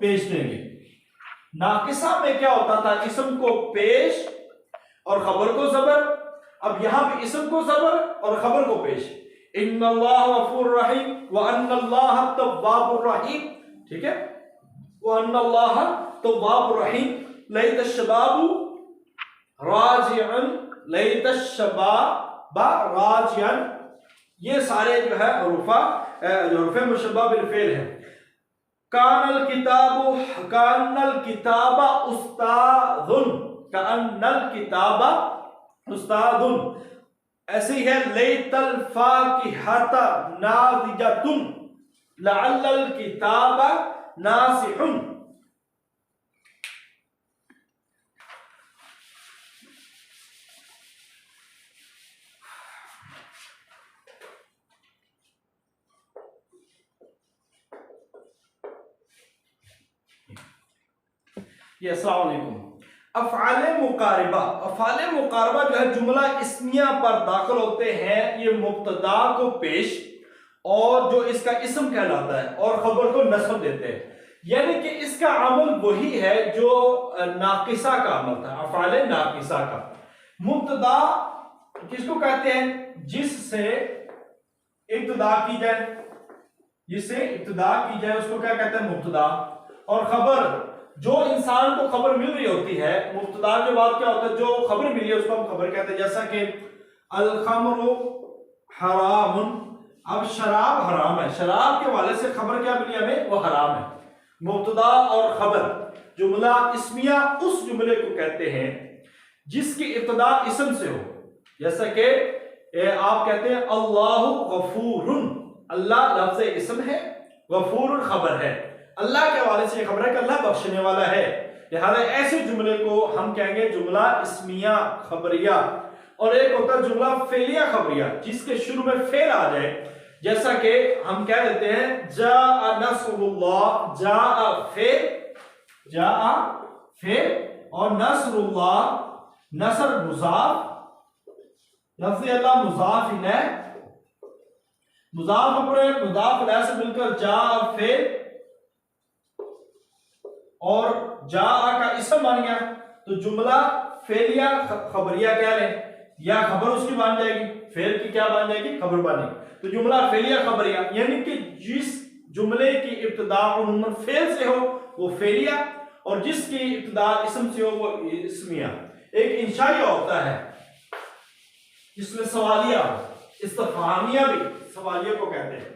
पेश देंगे। नाकिसा में क्या होता था? इसम को पेश और खबर को जबर। अब यहां पे इसम को जबर और खबर को पेश। इन्नल्लाह गफूरुर रहीम व अन्नल्लाह तव्वाबुर रहीम, ठीक है, व अन्नल्लाह तव्वाबुर रहीम, लैतश शबाबु राजिअन, लैतश शबाबा राजिअन, ये सारे जो है उर्फ़े मुशब्बा बिल फेल है। कानल किताबा उस्तादुन, कानल किताबा उस्तादुन, ऐसे ही है लैतल फाकिहता नाज़िजतुन, लअल्लल किताबा नासिहुन। ये अस्सलाम वालेकुम। अफ़आले मुकारिबा, अफ़आले मुकारिबा जो है जुमला इस्मिया पर दाखिल होते हैं। ये मुब्तदा को पेश और जो इसका इस्म कहलाता है और खबर को नस्ब देते हैं, यानी कि इसका अमल वही है जो नाकिसा का अमल था, अफ़आले नाकिसा का। मुब्तदा किसको कहते हैं? जिससे इब्तिदा की जाए, जिससे इब्तिदा की जाए उसको क्या कहते हैं? मुब्तदा। और खबर, जो इंसान को खबर मिल रही होती है, मुब्तदा के बाद क्या होता है? जो खबर मिली है उसको हम खबर कहते हैं। जैसा कि अल खमरु हरामुन, अब शराब हराम है, शराब के हवाले से खबर क्या मिली हमें? वो हराम है। मुब्तदा और खबर, जुमला इस्मिया उस जुमले को कहते हैं जिसकी इब्तिदा इस्म से हो। जैसा कि आप कहते हैं अल्लाहु गफूरुन, अल्लाह लफ्ज़ इस्म है, गफूरुन खबर है। अल्लाह के हवाले से खबर है कि अल्लाह बख्शने वाला है। लिहाजा ऐसे जुमले को हम कहेंगे जुमला इस्मिया खबरिया। और एक होता है जुमला फेलिया खबरिया, जिसके शुरू में फेल आ जाए। जैसा कि हम कह देते हैं जाअ नस्रुल्लाह, जाअ फेल, जाअ फेल और नस्रुल्लाह, नसर मुजाफ, लफ्ज़ अल्लाह मुजाफ इलैह, मुजाफ अपने मुजाफ इलैह से मिलकर जाअ फेल और जाआ का इसम बन गया, तो जुमला फेलिया खबरिया कह रहे हैं, या खबर उसकी बन जाएगी, फेल की क्या बन जाएगी? खबर बनेगी। तो जुमला फेलिया खबरिया, यानी कि जिस जुमले की इब्तिदा उन्मन फेल से हो वो फेलिया, और जिसकी इब्तिदा इसम से हो वो इस्मिया। एक इंशाइया होता है जिसमें सवालिया, इस्तिफहामिया भी सवालिया को कहते हैं।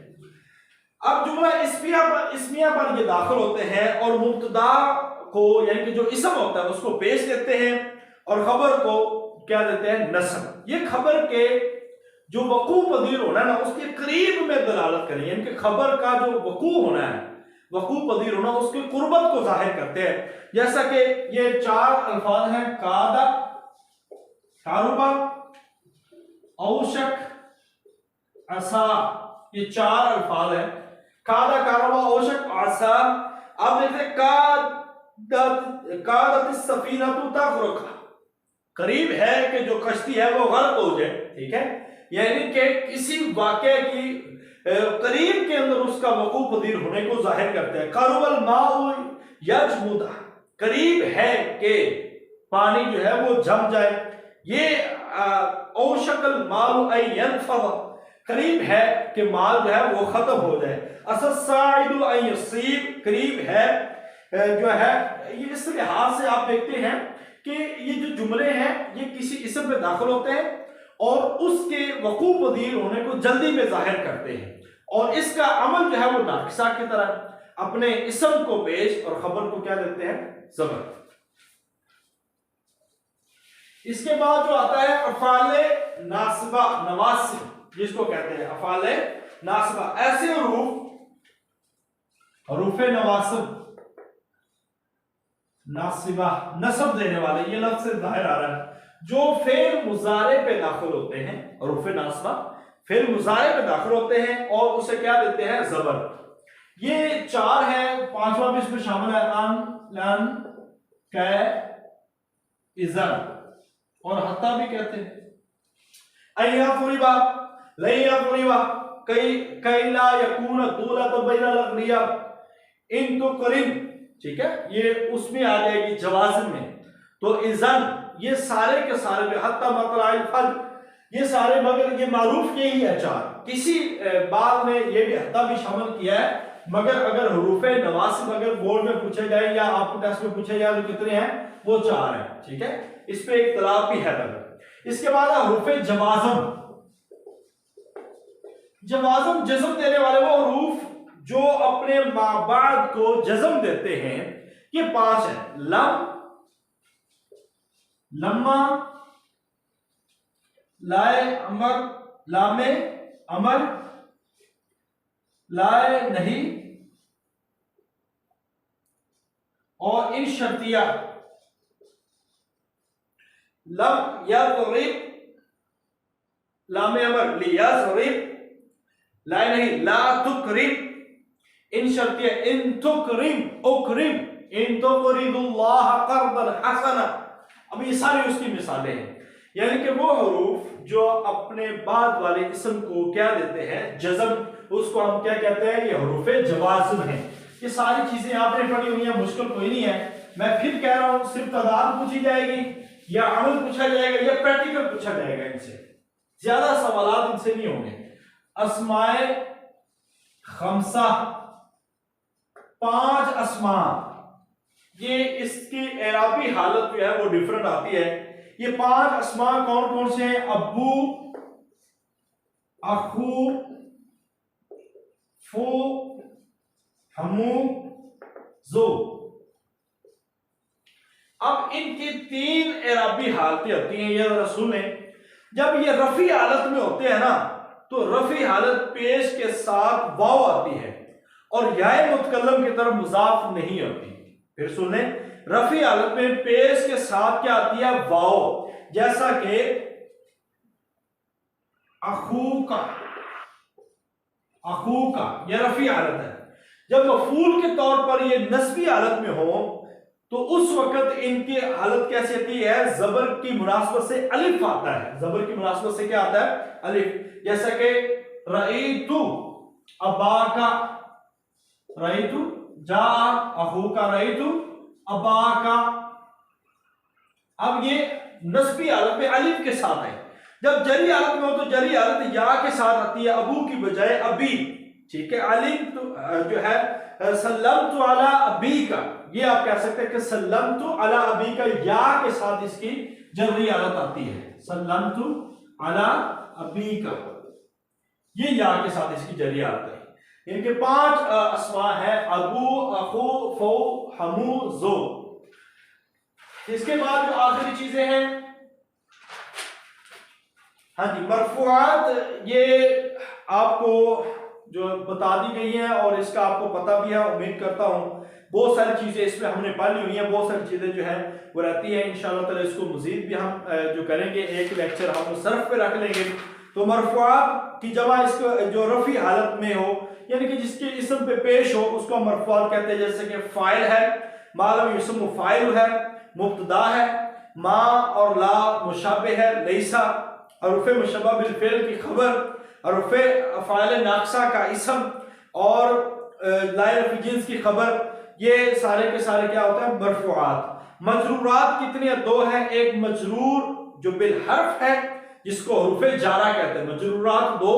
अब जुमला इस्मिया पर ये दाखिल होते हैं और मुब्तदा को, यानी कि जो इस्म होता है उसको पेश देते हैं और खबर को क्या देते हैं? नस्ब। ये खबर के जो वकू पदीर होना है ना, उसके करीब में दलालत करें, यानी कि खबर का जो वकू होना है, वकू पदीर होना, उसके कुर्बत को जाहिर करते हैं। जैसा कि ये 4 अल्फाज हैं, कादा, कारुबा, औशक, असा, ये 4 अल्फाज हैं। कादा, कारुबा, औशक, आसा। अब देखते हैं कादत सफीनतु तग़रक़, करीब है कि जो कश्ती है वो गर्क हो जाए, ठीक है, यानी कि किसी वाक़े की करीब के अंदर उसका वक़ू पदीर होने को जाहिर करते हैं। क़रबल माउ यजमुद, करीब है कि पानी जो है वो जम जाए। ये औशकल माल अयनफद, करीब है कि माल जो है वो खत्म हो जाए। अससाइदु अयसीब, करीब है जो है। ये इस लिहाज से आप देखते हैं कि ये जो जुमले हैं ये किसी इसम पे दाखिल होते हैं और उसके वकू पदीर होने को जल्दी में जाहिर करते हैं, और इसका अमल जो है वो नाकिसा की तरह। अपने इसम को पेश और खबर को क्या देते हैं, जबर। इसके बाद जो आता है अफाले नासिबा नवासिब, जिसको कहते हैं अफाले नासिबा, ऐसे हरूफे नवासिब नासिबा नसब देने वाले, ये लफ्ज से जाहिर आ रहा है, जो फेल मुजारे पे दाखिल होते हैं। हरूफे नासिबा फेल मुजारे पे दाखिल होते हैं और उसे क्या देते हैं, जबर। ये 4 है, 5वां भी इसमें शामिल है, अन लन कै इज़न और हत्ता भी कहते हैं। अय्या फुरिबा लैया फुरिबा कैला यकून दूला तो बैना लगनिया इन तो करीम, ठीक है, ये उसमें आ जाएगी जवाज़िम में। तो इज़न ये सारे के सारे पे हत्ता मतलाइल फल, ये सारे मगर ये मारूफ यही है 4। किसी बात में ये भी हत्ता भी शामिल किया है, मगर अगर हरूफे नवासिब अगर बोर्ड में पूछे जाए या आपको टेस्ट में पूछे जाए तो कितने हैं, वो 4 हैं, ठीक है, इस पे एक तलाब भी है। इसके बाद हरूफे जवाज़म, जवाज़म जज़म देने वाले वो हरूफ जो अपने माबाद को जज़म देते हैं, ये 5 हैं। लम, लम्मा, लाए अमर, लामे अमर, लाए नहीं और इन शर्तिया। लम यज़रिब लामे अमर लियज़रिब, लाए नहीं ला तुकरिम, इन शर्तिया इन तुकरिम उकरिम, इन तुकरिदुल्लाह कर्दन हसना। अब ये सारी उसकी मिसालें हैं, यानी कि वो हरूफ जो अपने बाद वाले इसम को क्या देते हैं, जज़म, उसको हम क्या कहते हैं, ये हरूफे जवाज़िम हैं। ये सारी चीजें आपने पढ़ी हुई हैं, मुश्किल कोई नहीं है। मैं फिर कह रहा हूं, सिर्फ तादाद पूछी जाएगी या अमल पूछा जाएगा या प्रैक्टिकल पूछा जाएगा, इनसे ज्यादा सवाल इनसे नहीं होंगे। अस्माए खमसा 5 अस्मा, ये इसकी एराबी हालत जो है वो डिफरेंट आती है। ये 5 अस्मा कौन कौन से हैं, अब्बू, अखू, फू, हमू, जो। अब इनकी 3 एराबी हालतें होती हैं, ये जरा सुनें। जब ये रफी हालत में होते हैं ना, तो रफी हालत पेश के साथ वाव आती है और याए मुतकल्लम की तरफ मुजाफ नहीं होती। फिर सुने, रफी हालत में पेश के साथ क्या आती है, वाव, जैसा कि अखू का, अखू का, यह रफी हालत है। जब मफूल के तौर पर ये नस्बी हालत में हो तो उस वक्त इनकी हालत कैसी होती है, जबर की मुनासबत से अलिफ आता है। जबर की मुनासबत से क्या आता है, अलिफ। जैसा कि रईतु अबाका, रईतु जा अखूका, रईतु अबाका। अब ये नस्बी हालत में अलिफ के साथ है। जब जरी हालत में हो तो जरी हालत या के साथ आती है, अबू की बजाय अबी, ठीक है। अलिफ तो जो है सल्लमतु अला अबी का, ये आप कह सकते हैं कि सल्लमतु अला अबी का या के साथ इसकी जरी हालत आती है, सल्लमतु अला अबी का, ये या के साथ इसकी जरी हालत है। इनके 5 अस्मा है, अबू, अखू, फो, हमू, जो। इसके बाद जो आखिरी चीजें हैं, हाँ जी, मरफूआत, ये आपको जो बता दी गई हैं और इसका आपको पता भी है, उम्मीद करता हूं। बहुत सारी चीजें इसमें हमने पढ़ी हुई हैं, बहुत सारी चीजें जो है वो रहती है। इंशाअल्लाह ताला इसको मजीद भी हम जो करेंगे, एक लेक्चर हम सर्फ पे रख लेंगे। तो मरफूआत की जगह इसको जो रफी हालत में हो, यानी कि जिसके इसम पे पेश हो, उसको मरफूआत कहते हैं। जैसे कि फाइल है, मालूम इसम फाइल है, मुब्तदा है, मा और ला मुशाबे है, लैसा, हरूफे मुशब्बा बिल फेल की खबर, हरूफे फाइल नाक़सा का इसम और लाए रफ़ी जिन्स की खबर, ये सारे के सारे क्या होता है, मरफूआत। मजरूरात कितनी है, 2 है। एक मजरूर जो बिल हर्फ है, जिसको हरूफे जारा कहते हैं, मजरूरात 2,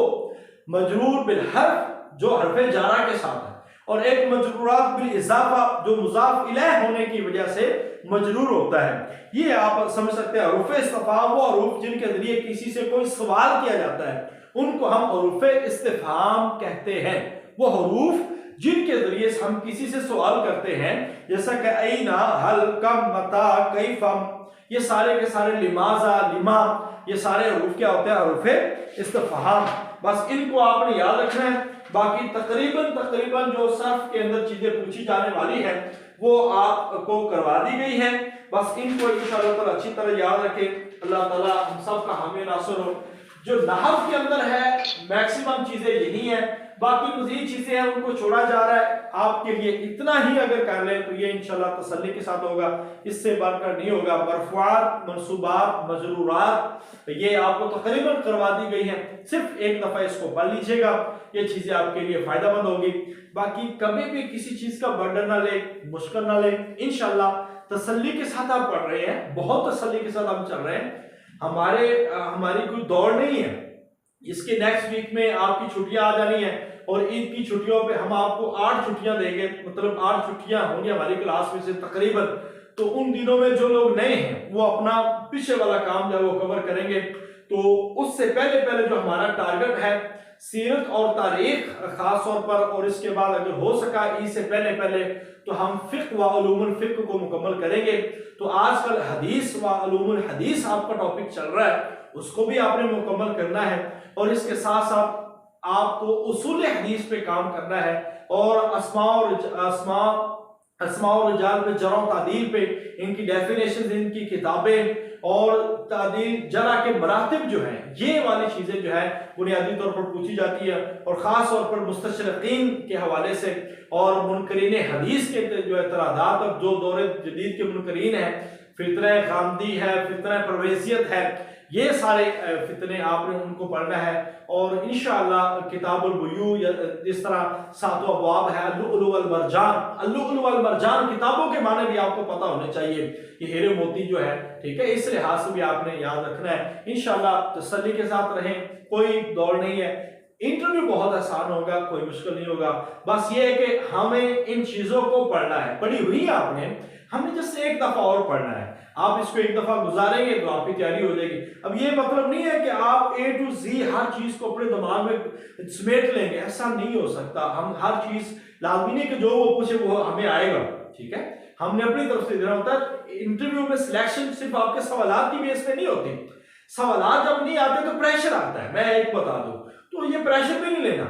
मजरूर बिल हर्फ जो हरफे जारा के साथ है, और एक मजरूरात बिल इजाफा जो मुजाफ इलैह होने की वजह से मजरूर होता है। ये आप समझ सकते हैं। हरूफे इस्तिफहाम वो हरूफ जिनके जरिए किसी से कोई सवाल किया जाता है, उनको हम हरूफे इस्तिफहाम कहते हैं। वो हरूफ जिनके जरिए से हम किसी से सवाल करते हैं, जैसा कि ऐना, हल, कम, मता, कैफम, ये सारे के सारे, लिमाजा, लिमा, ये सारे हरूफ क्या होते हैं? हरूफे इस्तिफहाम। बस इनको आपने याद रखना है। बाकी तकरीबन जो सर्फ के अंदर चीजें पूछी जाने वाली है वो आपको करवा दी गई है। बस इनको इंशाअल्लाह ताला अच्छी तरह याद रखें। अल्लाह ताला हम सब का हामी नासर हो। जो नहव के अंदर है मैक्सिमम चीजें यही है, बाकी मजीद चीजें हैं उनको छोड़ा जा रहा है। आपके लिए इतना ही अगर कर ले तो ये इंशाल्लाह तसल्ली के साथ होगा, इससे बढ़कर नहीं होगा। मरफुआत, मंसूबात, मजरूरात ये आपको तकरीबन करवा दी गई है, सिर्फ एक दफा इसको पढ़ लीजिएगा, ये चीजें आपके लिए फायदेमंद होगी। बाकी कभी भी किसी चीज का बर्डन ना ले, मुश्किल ना ले, इंशाल्लाह तसल्ली के साथ आप पढ़ रहे हैं, बहुत तसल्ली के साथ हम चल रहे हैं। हमारी कोई दौड़ नहीं है। इसके नेक्स्ट वीक में आपकी छुट्टियां आ जानी है और ईद की छुट्टियों पे हम आपको 8 छुट्टियां देंगे, मतलब 8 छुट्टियां होंगी हमारी क्लास में से तकरीबन। तो उन दिनों में जो लोग नए हैं वो अपना पीछे वाला काम जो है वो कवर करेंगे। तो उससे पहले जो हमारा टारगेट है सीरत और तारीख खास तौर पर, और इसके बाद अगर हो सका ईद से पहले तो हम फिक्र व उलूमुल फिक्र को मुकम्मल करेंगे। तो आजकल हदीस व उलूमुल हदीस आपका टॉपिक चल रहा है, उसको भी आपने मुकम्मल करना है। और इसके साथ साथ आपको उसूल हदीस पे काम करना है और अस्मा और रिजाल पे, जरा तादील पे, इनकी डेफिनेशन, इनकी किताबें और तादील जरा के मरातिब जो हैं, ये वाली चीजें जो है बुनियादी तौर पर पूछी जाती है। और खास तौर पर मुस्तशरिकीन के हवाले से और मुनकरीन हदीस के जो एतरादात, अब जो दौर जदीद के मुनकरीन हैं, फितरा गांधी है, फितरा परवेजियत है, ये सारे फितने आपने उनको पढ़ना है। और इंशाअल्लाह किताबुल बुयू, इस तरह 7 अबवाब है, अल-लुअलु वल मरजान। अल-लुअलु वल मरजान किताबों के माने भी आपको पता होने चाहिए, ये हीरे मोती जो है, ठीक है, इस लिहाज से भी आपने याद रखना है। इंशाअल्लाह तसल्ली के साथ रहें, कोई दौड़ नहीं है। इंटरव्यू बहुत आसान होगा, कोई मुश्किल नहीं होगा। बस ये है कि हमें इन चीजों को पढ़ना है, पढ़ी हुई है आपने, हमने जस्ट एक दफा और पढ़ना है। आप इसको एक दफा गुजारेंगे तो आपकी तैयारी हो जाएगी। अब ये मतलब नहीं है कि आप A to Z हर चीज को अपने दिमाग में समेट लेंगे, ऐसा नहीं हो सकता। हम हर चीज लाजमी नहीं कि जो वो पूछे वो हमें आएगा, ठीक है, हमने अपनी तरफ से देना होता है। इंटरव्यू में सिलेक्शन सिर्फ आपके सवालात की बेस पे नहीं होती। सवालात जब नहीं आते तो प्रेशर आता है, मैं एक बता दूं, तो ये प्रेशर भी नहीं लेना।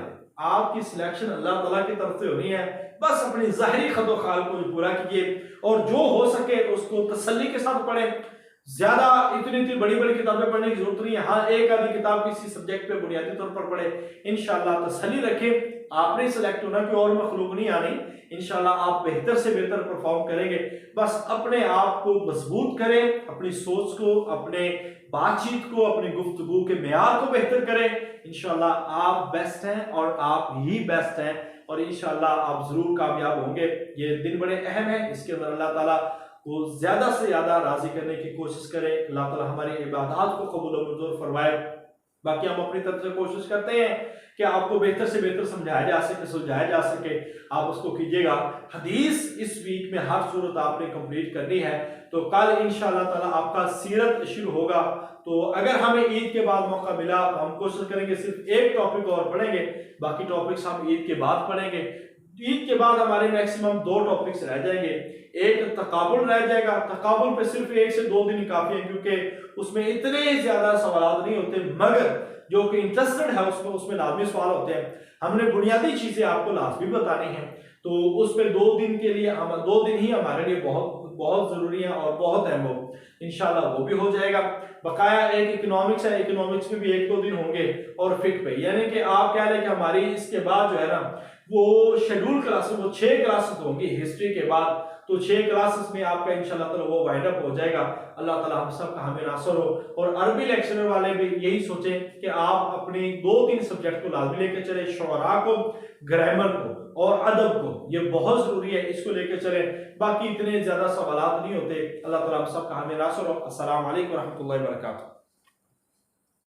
आपकी सिलेक्शन अल्लाह ताला की तरफ से होनी है। बस अपनी ज़ाहिरी खदो खाल को पूरा कीजिए और जो हो सके उसको तसल्ली के साथ पढ़ें। ज्यादा इतनी बड़ी किताबें पढ़ने की जरूरत नहीं है। हाँ, एक आधी किताब किसी सब्जेक्ट पे बुनियादी तौर पर पढ़े, इंशाल्लाह तसल्ली रखें। आपने सिलेक्ट होना, कि और मखलूक नहीं आनी। इंशाल्लाह आप बेहतर से बेहतर परफॉर्म करेंगे। बस अपने आप को मजबूत करें, अपनी सोच को, अपने बातचीत को, अपनी गुफ्तगू के मेयार को बेहतर करें। इंशाल्लाह आप बेस्ट हैं और आप ही बेस्ट हैं और इंशाल्लाह आप जरूर कामयाब होंगे। ये दिन बड़े अहम है, इसके अंदर अल्लाह ताला को ज्यादा से ज्यादा राजी करने की कोशिश करें। अल्लाह ताला हमारी इबादत को कबूल और मंजूर फरमाए। बाकी हम अपनी तरफ से कोशिश करते हैं कि आपको बेहतर से बेहतर समझाया जा सके, सुलझाया जा सके, आप उसको कीजिएगा। हदीस इस वीक में हर सूरत आपने कंप्लीट करनी है। तो कल इंशाअल्लाह ताला आपका सीरत शुरू होगा। तो अगर हमें ईद के बाद मौका मिला तो हम कोशिश करेंगे सिर्फ एक टॉपिक और पढ़ेंगे, बाकी टॉपिक्स हम ईद के बाद पढ़ेंगे। ईद के बाद हमारे मैक्सिमम 2 टॉपिक्स रह जाएंगे। एक तकाबुल रह जाएगा, तकाबुल पे सिर्फ 1 से 2 दिन काफी है, क्योंकि उसमें इतने ज्यादा सवाल नहीं होते, मगर जो कि इंटरेस्टेड है उसमें लाजमी सवाल होते हैं। हमने बुनियादी चीजें आपको लाजमी बतानी है, तो उस पर 2 दिन के लिए हम 2 दिन ही हमारे लिए बहुत बहुत जरूरी है और बहुत अहम हो। इंशाल्लाह वो भी हो जाएगा। बकाया एक इकोनॉमिक्स है, इकोनॉमिक्स में भी 1-2 दिन होंगे और फिक पे, यानी कि आप कह रहे कि हमारी इसके बाद जो है ना वो शेड्यूल क्लासेस, वो 6 क्लासेस होंगी हिस्ट्री के बाद। तो 6 क्लासेस में आपका इंशाल्लाह ताला वो वाइंड अप हो जाएगा। अल्लाह ताला हम सब का हमें नासर हो। और अरबी लेक्चरर वाले भी यही सोचें कि आप अपने 2-3 सब्जेक्ट को लाजमी लेकर चले, शुअरा को, ग्रामर को और अदब को, ये बहुत जरूरी है, इसको लेकर चले। बाकी इतने ज्यादा सवालात नहीं होते। अल्लाह ताला हम सब का हमें नासर हो। अस्सलाम वालेकुम रहमतुल्लाहि व बरकातहू।